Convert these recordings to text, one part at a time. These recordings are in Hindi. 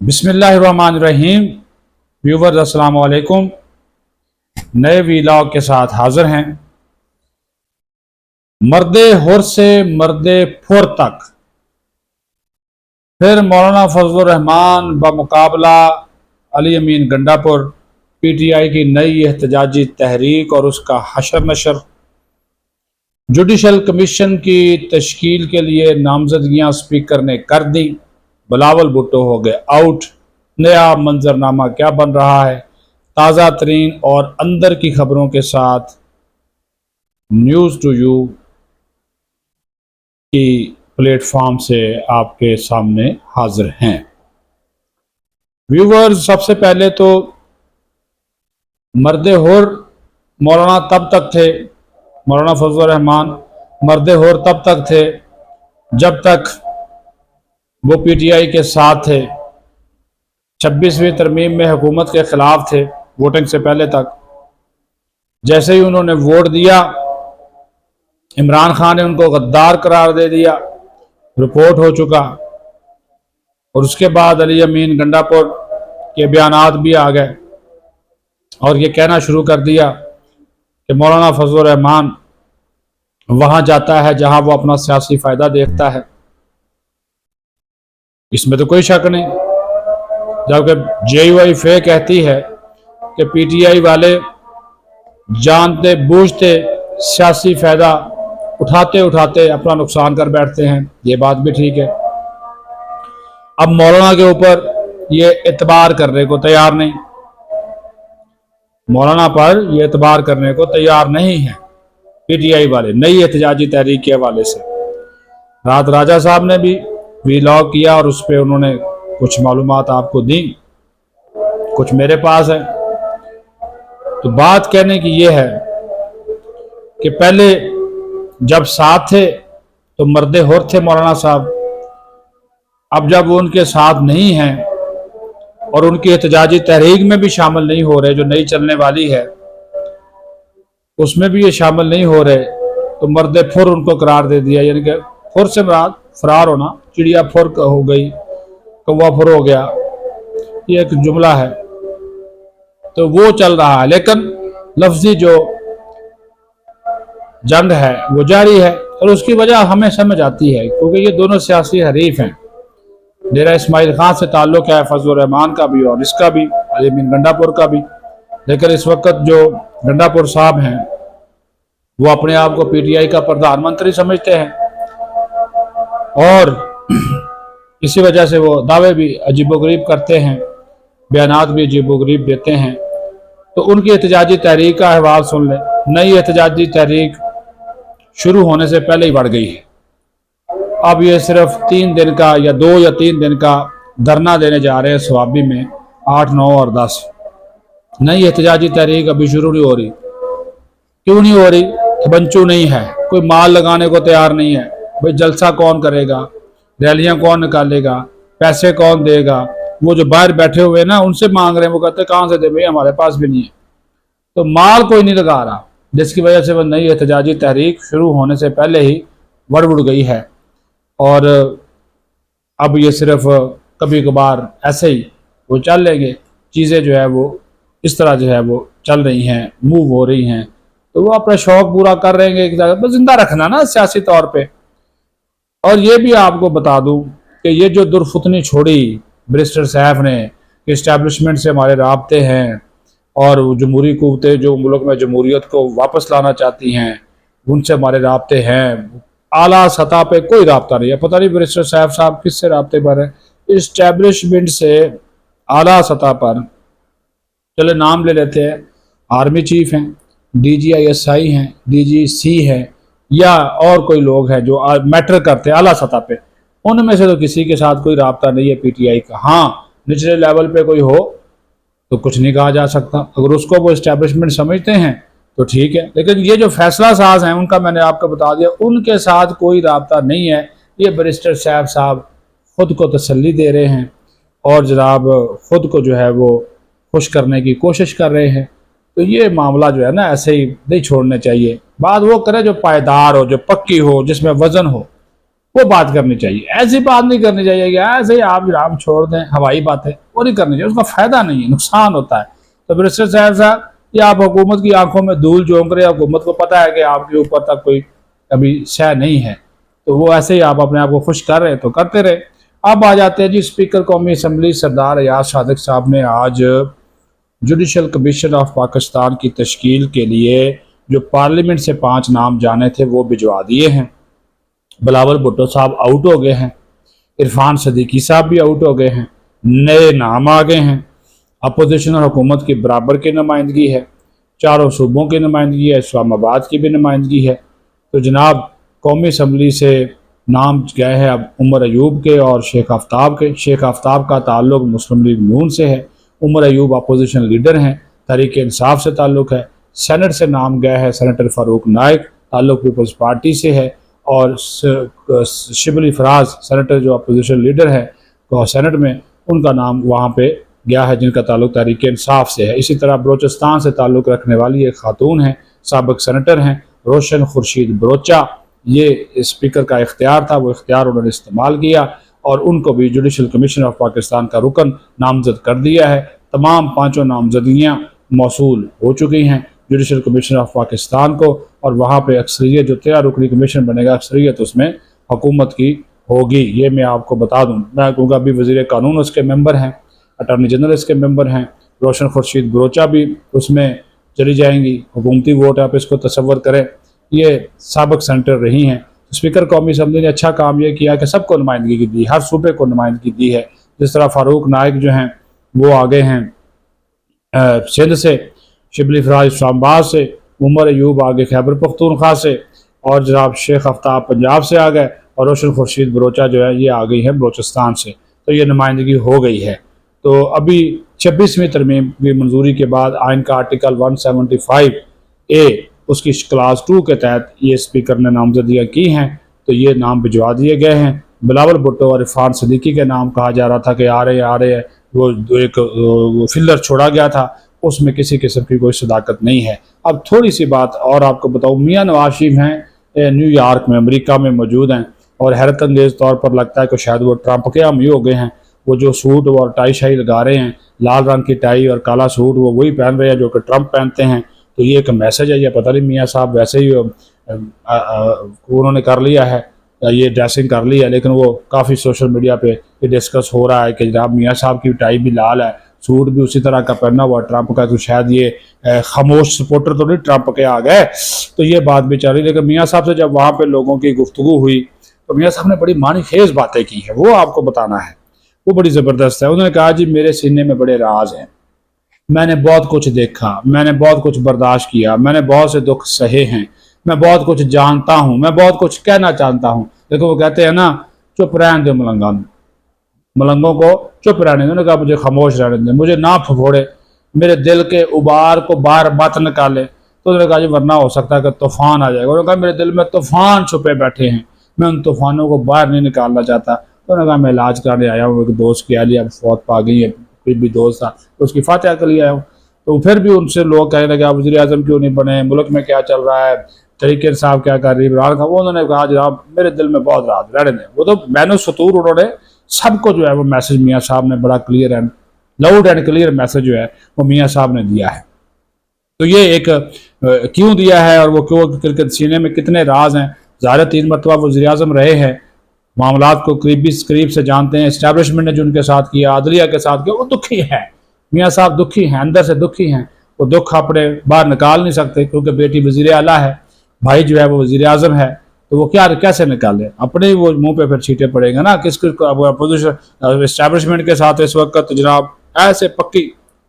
बिस्मिल्लाहिर्रहमानिर्रहीम। व्यूवर्स अस्सलाम वालेकुम। नए वीलॉग के साथ हाजिर हैं। मर्दे हुर से मर्दे फुर तक फिर मौलाना फजलुर रहमान बमुकाबला अली अमीन गंडापुर पीटीआई की नई एहतजाजी तहरीक और उसका हशर नशर। जुडिशल कमीशन की तश्कील के लिए नामजदगियां स्पीकर ने कर दी। बिलावल भुट्टो हो गए आउट। नया मंजरनामा क्या बन रहा है, ताज़ा तरीन और अंदर की खबरों के साथ न्यूज़ टू यू की प्लेटफॉर्म से आपके सामने हाजिर हैं। व्यूवर्स, सबसे पहले तो मर्दे हुर मौलाना तब तक थे, मौलाना फजलुर रहमान मर्दे हुर तब तक थे जब तक वो पीटीआई के साथ थे। 26वीं तरमीम में हुकूमत के खिलाफ थे वोटिंग से पहले तक। जैसे ही उन्होंने वोट दिया, इमरान खान ने उनको गद्दार करार दे दिया, रिपोर्ट हो चुका। और उसके बाद अली अमीन गंडापुर के बयानात भी आ गए और ये कहना शुरू कर दिया कि मौलाना फजलुर रहमान वहां जाता है जहां वो अपना सियासी फायदा देखता है। इसमें तो कोई शक नहीं। जबकि JUIF कहती है कि पीटीआई वाले जानते बूझते सियासी फायदा उठाते उठाते अपना नुकसान कर बैठते हैं। ये बात भी ठीक है। अब मौलाना के ऊपर ये एतबार करने को तैयार नहीं, मौलाना पर ये एतबार करने को तैयार नहीं है पीटीआई वाले नई एहतजाजी तहरीक के हवाले से। रात राजा साहब ने भी वीलॉग किया और उस पर उन्होंने कुछ मालूमात आपको दी, कुछ मेरे पास है। तो बात कहने की ये है कि पहले जब साथ थे तो मर्दे हुर थे मौलाना साहब। अब जब वो उनके साथ नहीं हैं और उनकी एहतजाजी तहरीक में भी शामिल नहीं हो रहे, जो नई चलने वाली है उसमें भी ये शामिल नहीं हो रहे, तो मर्दे फुर उनको करार दे दिया। यानी कि फुर से मुराद फरार होना, चिड़िया फुर हो गई, कौवा फुर हो गया, ये एक जुमला है। तो वो चल रहा है, लेकिन लफ्जी जो जंग है वो जारी है और उसकी वजह हमें समझ आती है क्योंकि ये दोनों सियासी हरीफ हैं। डेरा इस्माइल खान से ताल्लुक है फजलुर रहमान का भी और इसका भी, अली अमीन गंडापुर का भी। लेकिन इस वक्त जो गंडापुर साहब हैं वो अपने आप को पीटीआई का प्रधानमंत्री समझते हैं और इसी वजह से वो दावे भी अजीबोगरीब करते हैं, बयानात भी अजीबोगरीब देते हैं। तो उनकी एहतजाजी तहरीक का अहवाल सुन लें। नई एहतजाजी तहरीक शुरू होने से पहले ही बढ़ गई है। अब ये सिर्फ 3 दिन का या 2 या 3 दिन का धरना देने जा रहे हैं स्वाबी में, 8, 9 और 10। नई एहतजाजी तहरीक अभी शुरू नहीं हो रही। क्यों नहीं हो रही? तबंचू नहीं है, कोई माल लगाने को तैयार नहीं है। भाई जलसा कौन करेगा, रैलियां कौन निकालेगा, पैसे कौन देगा? वो जो बाहर बैठे हुए ना उनसे मांग रहे हैं, वो कहते हैं कहाँ से दे भाई, हमारे पास भी नहीं है। तो माल कोई नहीं लगा रहा, जिसकी वजह से वो नई एहतजाजी तहरीक शुरू होने से पहले ही बढ़ गई है। और अब ये सिर्फ कभी कभार ऐसे ही वो चल लेंगे, चीज़ें जो है वो इस तरह जो है वो चल रही हैं, मूव हो रही हैं। तो वो अपना शौक पूरा कर रहे हैं, बस जिंदा रखना ना सियासी तौर पे। और ये भी आपको बता दूं कि ये जो दुर्फुतनी छोड़ी बैरिस्टर सैफ ने कि इस्टेब्लिशमेंट से हमारे राब्ते हैं और जमहूरी कुव्वतें जो मुल्क में जमहूरियत को वापस लाना चाहती हैं उनसे हमारे राब्ते हैं, आला सतह पे कोई राब्ता नहीं है। पता नहीं बैरिस्टर सैफ साहब किससे राब्ते पर है, इस्टेब्लिशमेंट से आला सतह पर। चले नाम ले लेते हैं, आर्मी चीफ हैं, DGISI हैं, DGC हैं या और कोई लोग हैं जो मैटर करते हैं आला सतह पे, उनमें से तो किसी के साथ कोई राब्ता नहीं है पीटीआई का। हाँ, निचले लेवल पे कोई हो तो कुछ नहीं कहा जा सकता, अगर उसको वो इस्टेब्लिशमेंट समझते हैं तो ठीक है। लेकिन ये जो फैसला साज हैं उनका मैंने आपको बता दिया, उनके साथ कोई राब्ता नहीं है। ये बैरिस्टर सैफ साहब खुद को तसल्ली दे रहे हैं और जनाब खुद को जो है वो खुश करने की कोशिश कर रहे हैं। तो ये मामला जो है ना ऐसे ही नहीं छोड़ने चाहिए। बात वो करे जो पायदार हो, जो पक्की हो, जिसमें वजन हो। वो बात करनी चाहिए। ऐसी बात नहीं करनी चाहिए कि ऐसे ही आप जनाब छोड़ दें, हवाई बातें वो नहीं करनी चाहिए, उसका फायदा नहीं है, नुकसान होता है। तो बैरिस्टर साहब ये आप हुकूमत की आंखों में धूल झोंक रहे, हुकूमत को पता है कि आपके ऊपर तक कोई कभी शय नहीं है, तो वो ऐसे ही आप अपने आप को खुश कर रहे हैं तो करते रहे। अब आ जाते हैं जी, स्पीकर कौमी असम्बली सरदार अयाज सादिक साहब ने आज जुडिशल कमीशन ऑफ पाकिस्तान की तश्कील के लिए जो पार्लियामेंट से 5 नाम जाने थे वो भिजवा दिए हैं। बिलावल भुट्टो साहब आउट हो गए हैं, इरफान सदीकी साहब भी आउट हो गए हैं, नए नाम आ गए हैं। अपोजिशन और हुकूमत की बराबर की नुमाइंदगी है, चारों सूबों की नुमाइंदगी है, इस्लामाबाद की भी नुमाइंदगी है। तो जनाब कौमी असम्बली से नाम गए हैं अब उमर अयूब के और शेख आफ्ताब के। शेख आफ्ताब का ताल्लुक मुस्लिम लीग नून से है, उमर अयूब अपोजिशन लीडर हैं, तहरीक इंसाफ से ताल्लुक है। सेनेट से नाम गया है सेनेटर फ़ारूक नाइक, ताल्लुक पीपल्स पार्टी से है, और शिबली फराज सेनेटर जो अपोजिशन लीडर है तो सेनेट में, उनका नाम वहाँ पे गया है जिनका ताल्लुक तहरीक इंसाफ से है। इसी तरह बलोचिस्तान से ताल्लुक़ रखने वाली एक खातून है, साबिक सेनेटर हैं रोशन खुर्शीद बरोचा, ये स्पीकर का इख्तियार था, वो इख्तियार उन्होंने इस्तेमाल किया और उनको भी जुडिशल कमीशन ऑफ पाकिस्तान का रुकन नामजद कर दिया है। तमाम 5 नामजदगियाँ मौसूल हो चुकी हैं जुडिशल कमीशन ऑफ पाकिस्तान को, और वहाँ पे अक्सरियत जो 13 रुकनी कमीशन बनेगा, अक्सरियत उसमें हुकूमत की होगी। ये मैं आपको बता दूँ, मैं कहूँगा अभी वज़ीर कानून उसके मेंबर हैं, अटॉर्नी जनरल इसके मेंबर हैं, रोशन खुर्शीद बरोचा भी उसमें चली जाएंगी, हुकूमती वोट आप इसको तसव्वुर करें। ये साबिक सेनेटर रही हैं। स्पीकर कौमी असम्बली ने अच्छा काम ये किया कि सबको नुमाइंदगी दी, हर सूबे को नुमाइंदगी दी है। जिस तरह फ़ारूक नाइक जो हैं वो आगे हैं सिंध से, शिबली फराज इस्लामाबाद से, उमर अयूब आगे खैबर पख्तूनख्वा से, और जनाब शेख आफ्ताब पंजाब से आ गए, और रोशन खुर्शीद बरोचा जो है ये आ गई है बलोचिस्तान से। तो ये नुमाइंदगी हो गई है। तो अभी 26वीं तरमीम की मंजूरी के बाद आइन का आर्टिकल 175A उसकी क्लास 2 के तहत ये स्पीकर ने नामजदगियाँ की हैं, तो ये नाम भिजवा दिए गए हैं। बिलावल भुट्टो और इरफान सदीकी के नाम कहा जा रहा था कि आ रहे हैं, वो एक फिल्डर छोड़ा गया था, उसमें किसी किस्म की कोई सदाकत नहीं है। अब थोड़ी सी बात और आपको बताऊँ, मियाँ नवाज शरीफ हैं न्यूयॉर्क में, अमेरिका में मौजूद हैं, और हैरत अंगेज़ तौर पर लगता है कि शायद वो ट्रंप के हामी हो गए हैं। वो जो सूट और टाई शाई लगा रहे हैं, लाल रंग की टाई और काला सूट, वो वही पहन रहे हैं जो कि ट्रंप पहनते हैं। तो ये एक मैसेज है, ये पता नहीं मियाँ साहब वैसे ही उन्होंने कर लिया है, ये ड्रेसिंग कर ली है, लेकिन वो काफ़ी सोशल मीडिया पे ये डिस्कस हो रहा है कि जनाब मियाँ साहब की टाई भी लाल है, सूट भी उसी तरह का पहना हुआ ट्रंप का, तो शायद ये खामोश सपोर्टर तो नहीं ट्रंप के आ गए। तो ये बात भी चल रही। लेकिन मियाँ साहब से जब वहाँ पे लोगों की गुफ्तगू हुई तो मियाँ साहब ने बड़ी मानी खेज बातें की है, वो आपको बताना है, वो बड़ी ज़बरदस्त है। उन्होंने कहा जी मेरे सीने में बड़े राज हैं, मैंने बहुत कुछ देखा, मैंने बहुत कुछ बर्दाश्त किया, मैंने बहुत से दुख सहे हैं, मैं बहुत कुछ जानता हूँ, मैं बहुत कुछ कहना चाहता हूँ। देखो वो कहते हैं ना, चुप रहने दो मलंगों को चुप रहने दो। उन्होंने कहा मुझे खामोश रहने दे, मुझे ना फफोड़े, मेरे दिल के उबार को बाहर मत निकाले। तो उन्होंने कहा जी वरना हो सकता है कि तूफान आ जाएगा। उन्होंने कहा मेरे दिल में तूफान छुपे बैठे हैं, मैं उन तूफानों को बाहर नहीं निकालना चाहता। तो उन्होंने कहा मैं इलाज कराने आया हूँ, एक दोस्त की अली अब फौत पा गई है, कोई भी दोस्त था तो उसकी फातिहा के लिए आया हूँ। तो फिर भी उनसे लोग कहने लगे आप वज़ीर आज़म क्यों नहीं बने, मुल्क में क्या चल रहा है, तरीके साहब क्या कर रही है, इमरान खान। वो उन्होंने कहा जनाब मेरे दिल में बहुत रात रहने दें। वो तो मैंने सतूर उन्होंने सबको जो है वो मैसेज मियाँ साहब ने बड़ा clear and loud and clear message जो है वो मियाँ साहब ने दिया है। तो ये एक क्यों दिया है और वो क्यों सीने में कितने राज हैं। ज़ाहिर 3 मरतबा वज़ीर आज़म रहे हैं, मामलात को करीब से जानते हैं, इस्टेब्लिशमेंट ने जो उनके साथ किया, आदलिया के साथ किया, वो दुखी है। मियाँ साहब दुखी हैं, अंदर से दुखी हैं, वो दुख अपने बाहर निकाल नहीं सकते क्योंकि बेटी वज़ीर आला है, भाई जो है वो वज़ीर आज़म है, तो वो क्या कैसे निकाले, अपने ही वो मुंह पे फिर छींटे पड़ेंगे ना। अपोजिशन इस्टेब्लिशमेंट के साथ इस वक्त जनाब ऐसे पक्की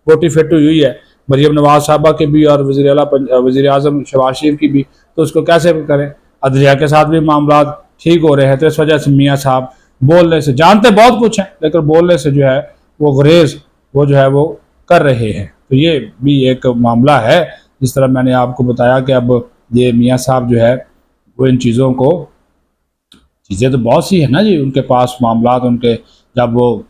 बोटी फिट हुई है मरियम नवाज साहबा की भी और वज़ीर आज़म शहबाज शरीफ की भी, तो उसको कैसे करें। अदलिया के साथ भी मामला ठीक हो रहे हैं, तो इस वजह से मियाँ साहब बोलने से, जानते बहुत कुछ हैं लेकिन बोलने से जो है वो गुरेज वो जो है वो कर रहे हैं। तो ये भी एक मामला है। जिस तरह मैंने आपको बताया कि अब ये मियाँ साहब जो है वो इन चीज़ों को, चीज़ें तो बहुत सी है ना जी उनके पास मामला, उनके जब वो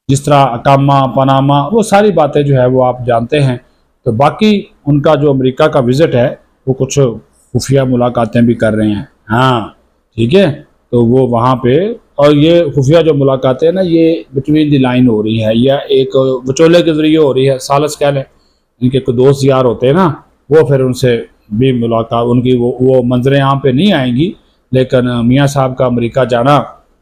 जिस तरह अकामा पनामा वो सारी बातें जो है वो आप जानते हैं। तो बाकी उनका जो अमेरिका का विज़िट है वो कुछ खुफिया मुलाकातें भी कर रहे हैं। हाँ ठीक है, तो वो वहाँ पे, और ये खुफिया जो मुलाकातें हैं ना, ये बिटवीन द लाइन हो रही है या एक विचोले के ज़रिए हो रही है, सालस कह लें। इनके कोई दोस्त यार होते हैं ना, वो फिर उनसे भी मुलाकात, उनकी वो मंजरें यहाँ पे नहीं आएंगी। लेकिन मियाँ साहब का अमेरिका जाना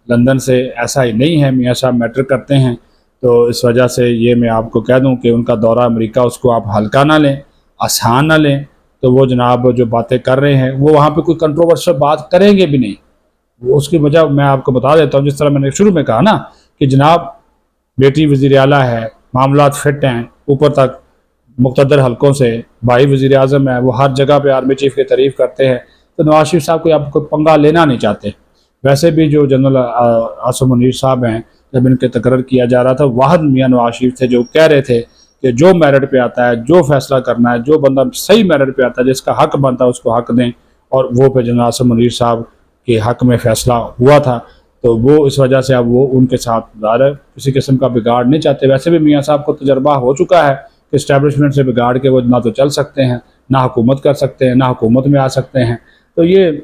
लंदन से ऐसा ही नहीं है, मियाँ साहब मैटर करते हैं। तो इस वजह से ये मैं आपको कह दूं कि उनका दौरा अमेरिका, उसको आप हल्का ना लें, आसान ना लें। तो वो जनाब जो बातें कर रहे हैं, वो वहाँ पे कोई कंट्रोवर्शियल बात करेंगे भी नहीं। वो उसकी वजह मैं आपको बता देता हूँ। जिस तरह मैंने शुरू में कहा ना कि जनाब बेटी वज़ीर आला है, मामलात फिट हैं ऊपर तक, मुक़्तदर हलकों से, भाई वज़ीर आज़म है, वो हर जगह पे आर्मी चीफ की तारीफ़ करते हैं। तो नवाज शरीफ साहब को आप कोई पंगा लेना नहीं चाहते। वैसे भी जो जनरल आसिम मुनीर साहब हैं, जब इनके तकर्रर किया जा रहा था, वाहिद मियाँ नवाज शरीफ थे जो कह रहे थे कि जो मेरिट पे आता है, जो फैसला करना है, जो बंदा सही मेरिट पे आता है, जिसका हक बनता है उसको हक दें। और वो पे जनरल आसिम मुनीर साहब के हक में फैसला हुआ था। तो वो इस वजह से अब वो उनके साथ ज़्यादा किसी किस्म का बिगाड़ नहीं चाहते। वैसे भी मियाँ साहब को तजर्बा हो चुका है कि इस्टेब्लिशमेंट से बिगाड़ के वो ना तो चल सकते हैं, ना हुकूमत कर सकते हैं, ना हुकूमत में आ सकते हैं। तो ये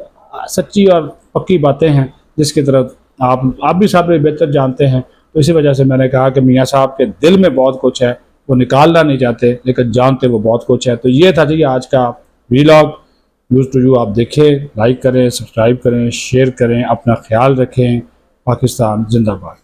सच्ची और पक्की बातें हैं जिसकी तरफ आप भी साहब बेहतर जानते हैं। तो इसी वजह से मैंने कहा कि मियाँ साहब के दिल में बहुत कुछ है, वो निकालना नहीं चाहते, लेकिन जानते वो बहुत कुछ है। तो ये था जी आज का वीलॉग। यूज़ टू यू आप देखें, लाइक करें, सब्सक्राइब करें, शेयर करें, अपना ख्याल रखें। पाकिस्तान जिंदाबाद।